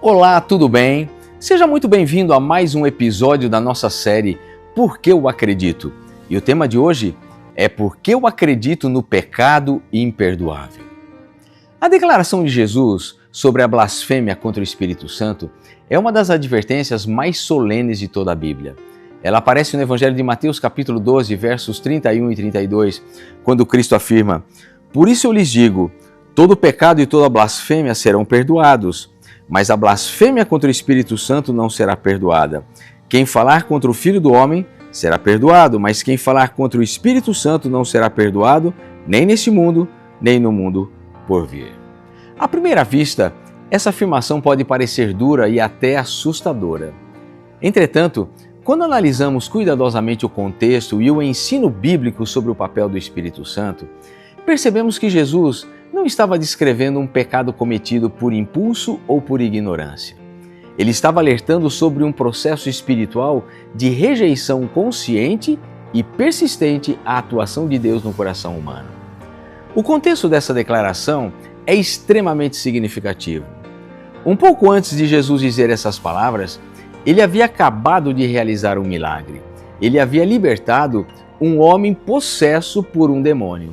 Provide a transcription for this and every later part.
Olá, tudo bem? Seja muito bem-vindo a mais um episódio da nossa série Por que eu acredito? E o tema de hoje é Por que eu acredito no pecado imperdoável? A declaração de Jesus sobre a blasfêmia contra o Espírito Santo é uma das advertências mais solenes de toda a Bíblia. Ela aparece no Evangelho de Mateus, capítulo 12, versos 31 e 32, quando Cristo afirma: "Por isso eu lhes digo, todo pecado e toda blasfêmia serão perdoados, mas a blasfêmia contra o Espírito Santo não será perdoada. Quem falar contra o Filho do Homem será perdoado, mas quem falar contra o Espírito Santo não será perdoado, nem neste mundo, nem no mundo por vir." À primeira vista, essa afirmação pode parecer dura e até assustadora. Entretanto, quando analisamos cuidadosamente o contexto e o ensino bíblico sobre o papel do Espírito Santo, percebemos que Jesus não estava descrevendo um pecado cometido por impulso ou por ignorância. Ele estava alertando sobre um processo espiritual de rejeição consciente e persistente à atuação de Deus no coração humano. O contexto dessa declaração é extremamente significativo. Um pouco antes de Jesus dizer essas palavras, ele havia acabado de realizar um milagre. Ele havia libertado um homem possesso por um demônio.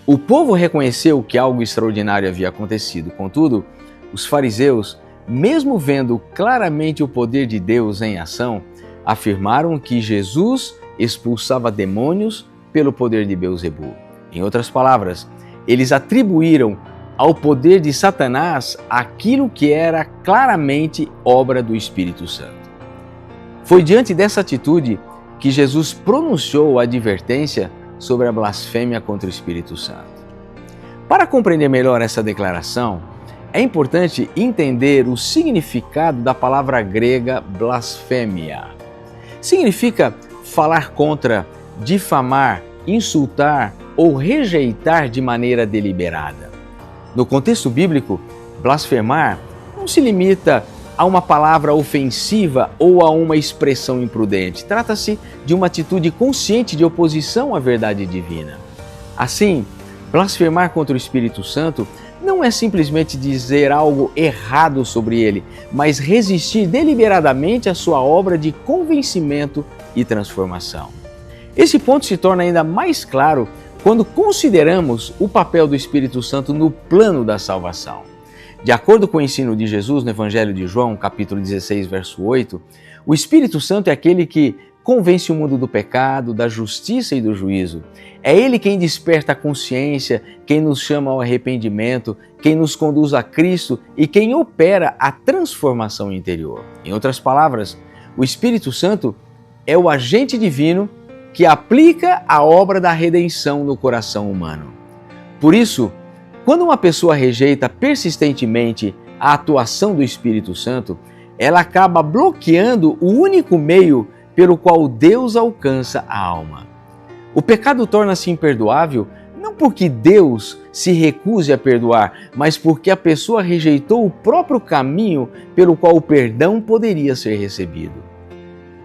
O povo reconheceu que algo extraordinário havia acontecido. Contudo, os fariseus, mesmo vendo claramente o poder de Deus em ação, afirmaram que Jesus expulsava demônios pelo poder de Beelzebul. Em outras palavras, eles atribuíram ao poder de Satanás aquilo que era claramente obra do Espírito Santo. Foi diante dessa atitude que Jesus pronunciou a advertência sobre a blasfêmia contra o Espírito Santo. Para compreender melhor essa declaração, é importante entender o significado da palavra grega blasfêmia. Significa falar contra, difamar, insultar ou rejeitar de maneira deliberada. No contexto bíblico, blasfemar não se limita a uma palavra ofensiva ou a uma expressão imprudente. Trata-se de uma atitude consciente de oposição à verdade divina. Assim, blasfemar contra o Espírito Santo não é simplesmente dizer algo errado sobre ele, mas resistir deliberadamente à sua obra de convencimento e transformação. Esse ponto se torna ainda mais claro quando consideramos o papel do Espírito Santo no plano da salvação. De acordo com o ensino de Jesus no Evangelho de João, capítulo 16, verso 8, o Espírito Santo é aquele que convence o mundo do pecado, da justiça e do juízo. É Ele quem desperta a consciência, quem nos chama ao arrependimento, quem nos conduz a Cristo e quem opera a transformação interior. Em outras palavras, o Espírito Santo é o agente divino que aplica a obra da redenção no coração humano. Por isso, quando uma pessoa rejeita persistentemente a atuação do Espírito Santo, ela acaba bloqueando o único meio pelo qual Deus alcança a alma. O pecado torna-se imperdoável não porque Deus se recuse a perdoar, mas porque a pessoa rejeitou o próprio caminho pelo qual o perdão poderia ser recebido.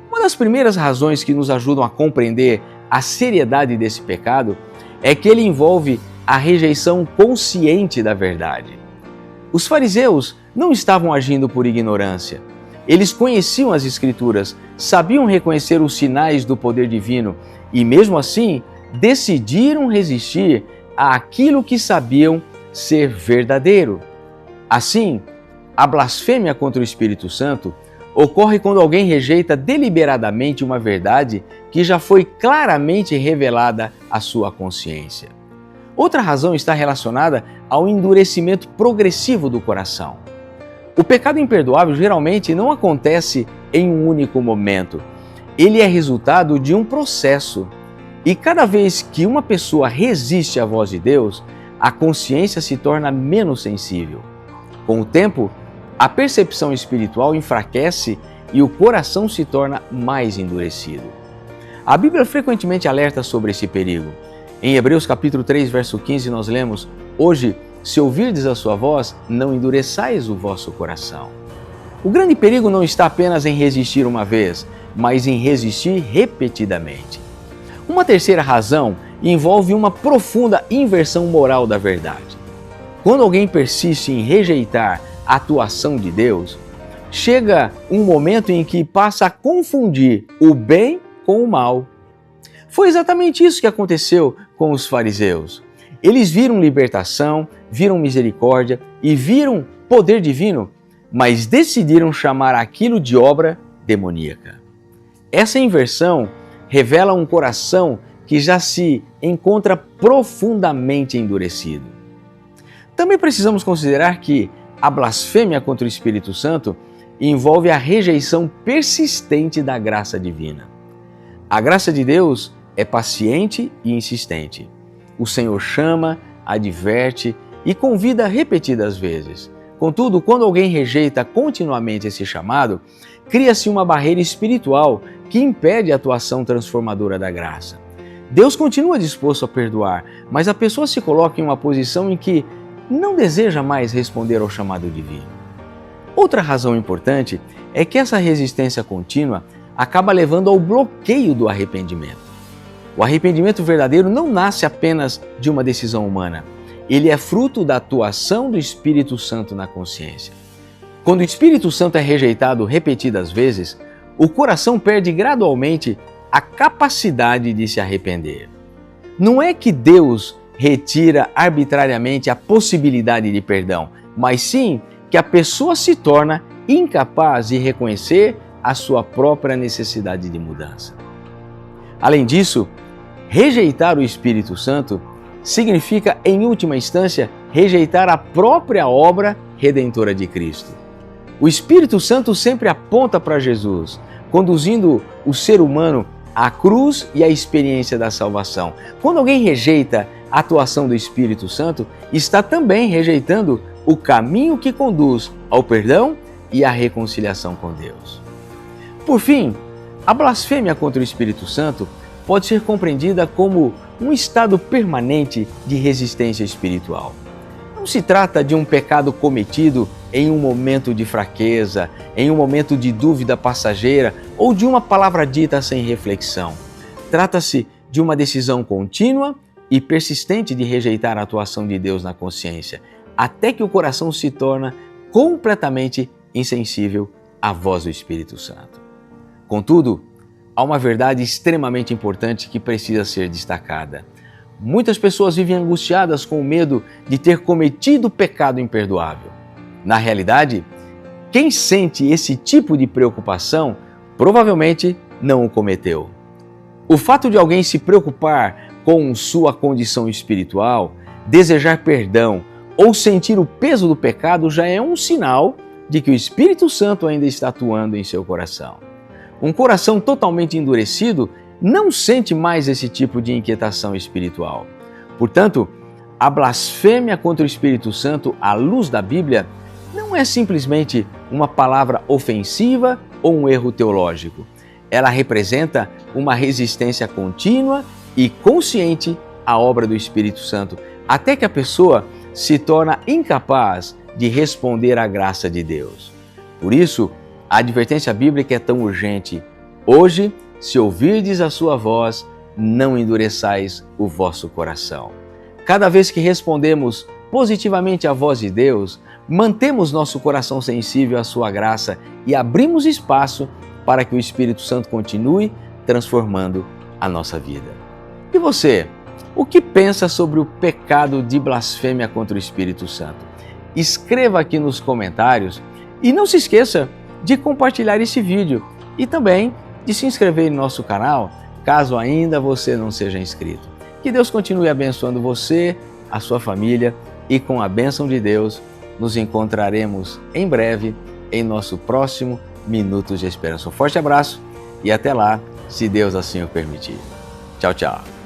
Uma das primeiras razões que nos ajudam a compreender a seriedade desse pecado é que ele envolve a rejeição consciente da verdade. Os fariseus não estavam agindo por ignorância. Eles conheciam as Escrituras, sabiam reconhecer os sinais do poder divino e, mesmo assim, decidiram resistir àquilo que sabiam ser verdadeiro. Assim, a blasfêmia contra o Espírito Santo ocorre quando alguém rejeita deliberadamente uma verdade que já foi claramente revelada à sua consciência. Outra razão está relacionada ao endurecimento progressivo do coração. O pecado imperdoável geralmente não acontece em um único momento. Ele é resultado de um processo. E cada vez que uma pessoa resiste à voz de Deus, a consciência se torna menos sensível. Com o tempo, a percepção espiritual enfraquece e o coração se torna mais endurecido. A Bíblia frequentemente alerta sobre esse perigo. Em Hebreus capítulo 3, verso 15, nós lemos: "Hoje, se ouvirdes a sua voz, não endureçais o vosso coração." O grande perigo não está apenas em resistir uma vez, mas em resistir repetidamente. Uma terceira razão envolve uma profunda inversão moral da verdade. Quando alguém persiste em rejeitar a atuação de Deus, chega um momento em que passa a confundir o bem com o mal. Foi exatamente isso que aconteceu com os fariseus. Eles viram libertação, viram misericórdia e viram poder divino, mas decidiram chamar aquilo de obra demoníaca. Essa inversão revela um coração que já se encontra profundamente endurecido. Também precisamos considerar que a blasfêmia contra o Espírito Santo envolve a rejeição persistente da graça divina. A graça de Deus é paciente e insistente. O Senhor chama, adverte e convida repetidas vezes. Contudo, quando alguém rejeita continuamente esse chamado, cria-se uma barreira espiritual que impede a atuação transformadora da graça. Deus continua disposto a perdoar, mas a pessoa se coloca em uma posição em que não deseja mais responder ao chamado divino. Outra razão importante é que essa resistência contínua acaba levando ao bloqueio do arrependimento. O arrependimento verdadeiro não nasce apenas de uma decisão humana. Ele é fruto da atuação do Espírito Santo na consciência. Quando o Espírito Santo é rejeitado repetidas vezes, o coração perde gradualmente a capacidade de se arrepender. Não é que Deus retira arbitrariamente a possibilidade de perdão, mas sim que a pessoa se torna incapaz de reconhecer a sua própria necessidade de mudança. Além disso, rejeitar o Espírito Santo significa, em última instância, rejeitar a própria obra redentora de Cristo. O Espírito Santo sempre aponta para Jesus, conduzindo o ser humano à cruz e à experiência da salvação. Quando alguém rejeita a atuação do Espírito Santo, está também rejeitando o caminho que conduz ao perdão e à reconciliação com Deus. Por fim, a blasfêmia contra o Espírito Santo pode ser compreendida como um estado permanente de resistência espiritual. Não se trata de um pecado cometido em um momento de fraqueza, em um momento de dúvida passageira ou de uma palavra dita sem reflexão. Trata-se de uma decisão contínua e persistente de rejeitar a atuação de Deus na consciência, até que o coração se torna completamente insensível à voz do Espírito Santo. Contudo, há uma verdade extremamente importante que precisa ser destacada. Muitas pessoas vivem angustiadas com o medo de ter cometido pecado imperdoável. Na realidade, quem sente esse tipo de preocupação provavelmente não o cometeu. O fato de alguém se preocupar com sua condição espiritual, desejar perdão ou sentir o peso do pecado já é um sinal de que o Espírito Santo ainda está atuando em seu coração. Um coração totalmente endurecido não sente mais esse tipo de inquietação espiritual. Portanto, a blasfêmia contra o Espírito Santo à luz da Bíblia não é simplesmente uma palavra ofensiva ou um erro teológico. Ela representa uma resistência contínua e consciente à obra do Espírito Santo, até que a pessoa se torna incapaz de responder à graça de Deus. Por isso, a advertência bíblica é tão urgente. Hoje, se ouvirdes a sua voz, não endureçais o vosso coração. Cada vez que respondemos positivamente à voz de Deus, mantemos nosso coração sensível à sua graça e abrimos espaço para que o Espírito Santo continue transformando a nossa vida. E você, o que pensa sobre o pecado de blasfêmia contra o Espírito Santo? Escreva aqui nos comentários e não se esqueça de compartilhar esse vídeo e também de se inscrever em nosso canal, caso ainda você não seja inscrito. Que Deus continue abençoando você, a sua família e com a bênção de Deus, nos encontraremos em breve em nosso próximo Minutos de Esperança. Um forte abraço e até lá, se Deus assim o permitir. Tchau, tchau.